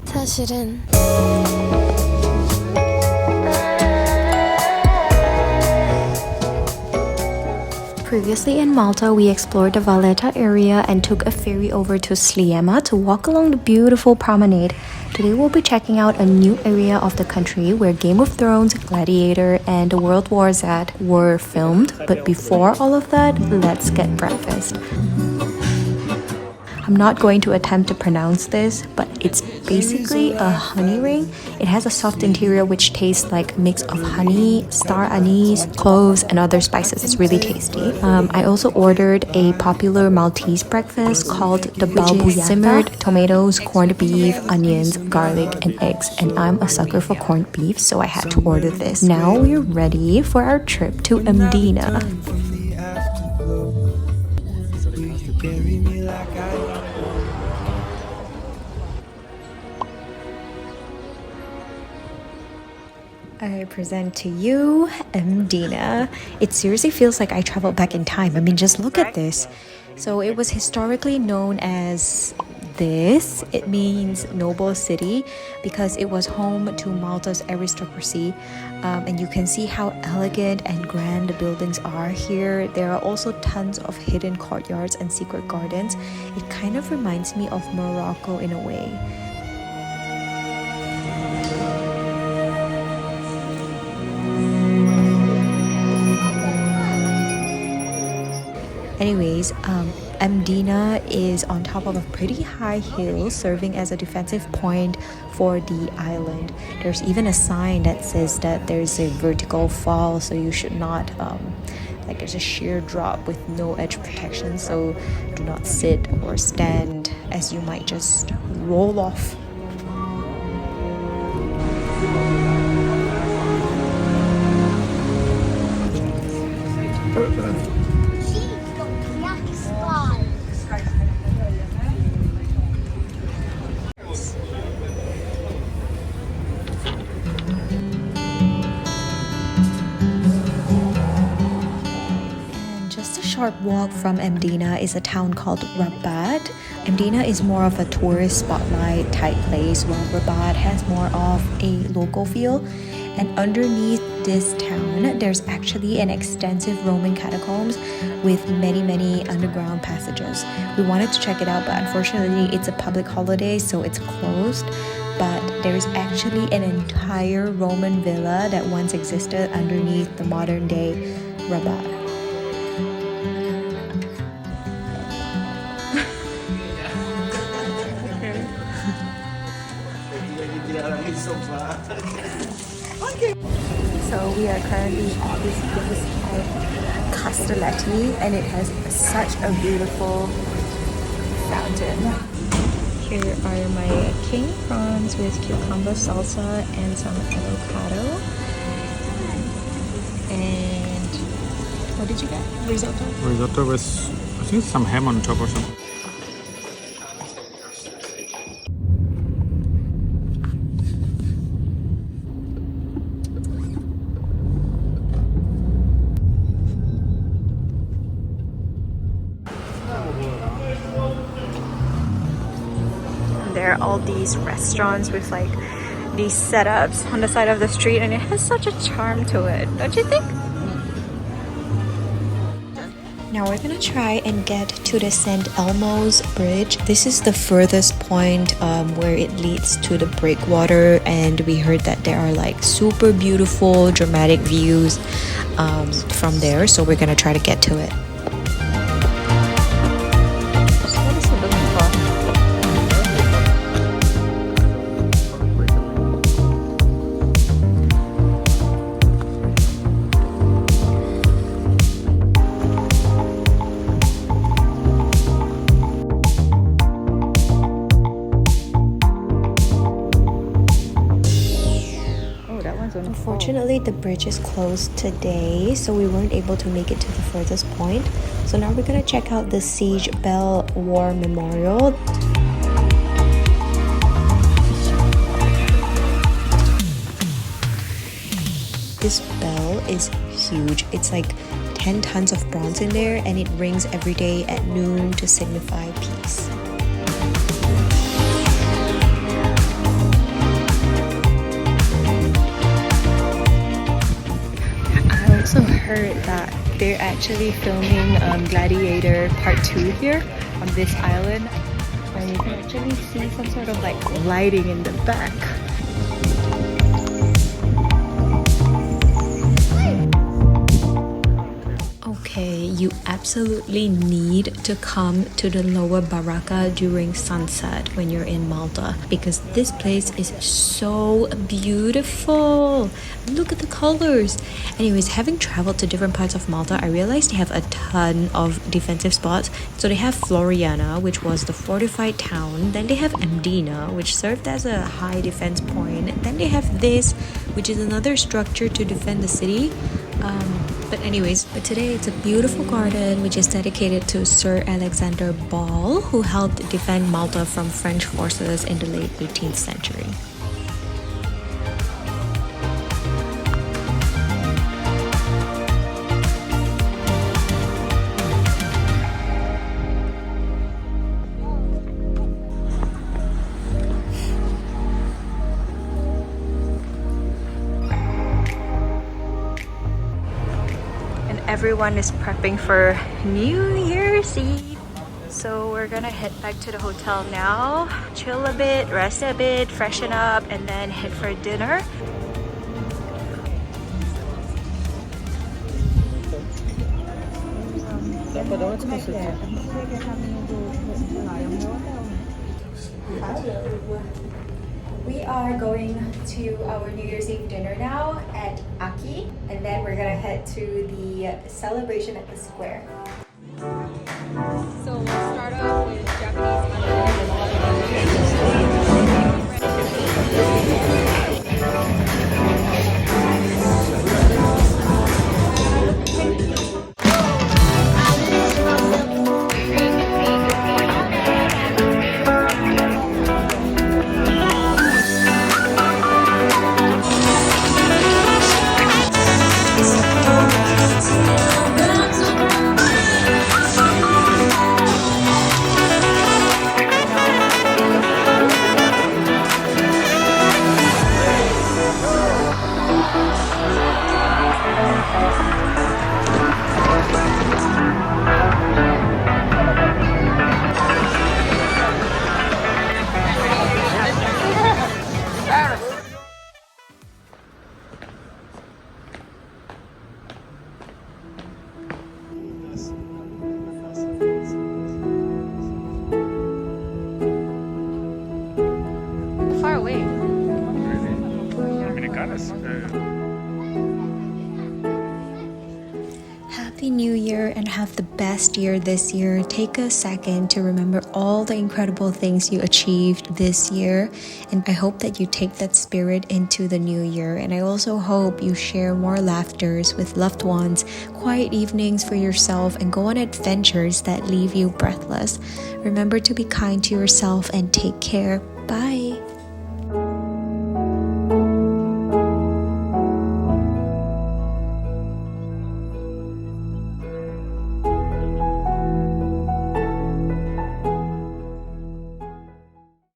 사실은 Previously in Malta, we explored the Valletta area and took a ferry over to Sliema to walk along the beautiful promenade. Today we'll be checking out a new area of the country where Game of Thrones, Gladiator, and World War Z were filmed. But before all of that, let's get breakfast. I'm not going to attempt to pronounce this, but it's basically a honey ring. It has a soft interior which tastes like a mix of honey, star anise, cloves, and other spices. It's really tasty. I also ordered a popular Maltese breakfast called the balbujata. Simmered tomatoes, corned beef, onions, garlic, and eggs. And I'm a sucker for corned beef, so I had to order this. Now we're ready for our trip to Mdina. I present to you Mdina. It seriously feels like I traveled back in time. I mean, just look at this. So it was historically known as this. It means noble city because it was home to Malta's aristocracy. And you can see how elegant and grand the buildings are here. There are also tons of hidden courtyards and secret gardens. It kind of reminds me of Morocco in a way. Anyways, Mdina is on top of a pretty high hill, serving as a defensive point for the island. There's even a sign that says that there's a vertical fall, so you should not, like there's a sheer drop with no edge protection, so do not sit or stand as you might just roll off. Short walk from Mdina is a town called Rabat. Mdina is more of a tourist spotlight type place, while Rabat has more of a local feel. And underneath this town, there's actually an extensive Roman catacombs with many underground passages. We wanted to check it out, but unfortunately it's a public holiday, so it's closed. But there's actually an entire Roman villa that once existed underneath the modern day Rabat. So we are currently at this place called Castelletti, and it has such a beautiful fountain. Here are my king prawns with cucumber salsa and some avocado. And what did you get? Risotto? Risotto with, I think, some ham on top or something. There are all these restaurants with like these setups on the side of the street, and it has such a charm to it, don't you think? Now we're gonna try and get to the St. Elmo's bridge. This is the furthest point where it leads to the breakwater, and we heard that there are like super beautiful dramatic views from there, so we're gonna try to get to it. Unfortunately, the bridge is closed today, so we weren't able to make it to the furthest point. So now we're gonna check out the Siege Bell War Memorial. This bell is huge. It's like 10 tons of bronze in there, and it rings every day at noon to signify peace. also heard that they're actually filming Gladiator Part 2 here on this island. And you can actually see some sort of like lighting in the back. Okay, you absolutely need to come to the lower Barrakka during sunset when you're in Malta because this place is so beautiful. Look at the colors. Anyways, having traveled to different parts of Malta, I realized they have a ton of defensive spots. So they have Floriana, which was the fortified town. Then they have Mdina, which served as a high defense point. Then they have this, which is another structure to defend the city. But today it's a beautiful garden which is dedicated to Sir Alexander Ball, who helped defend Malta from French forces in the late 18th century. Everyone is prepping for New Year's Eve. So we're gonna head back to the hotel now, chill a bit, rest a bit, freshen up, and then head for dinner. We are going to our New Year's Eve dinner now at Aki, and then we're gonna head to the celebration at the square. So we'll start off with Japanese. Far away. Happy New Year and have the best year this year. Take a second to remember all the incredible things you achieved this year, and I hope that you take that spirit into the new year. And I also hope you share more laughters with loved ones, quiet evenings for yourself, and go on adventures that leave you breathless. Remember to be kind to yourself and take care. Bye.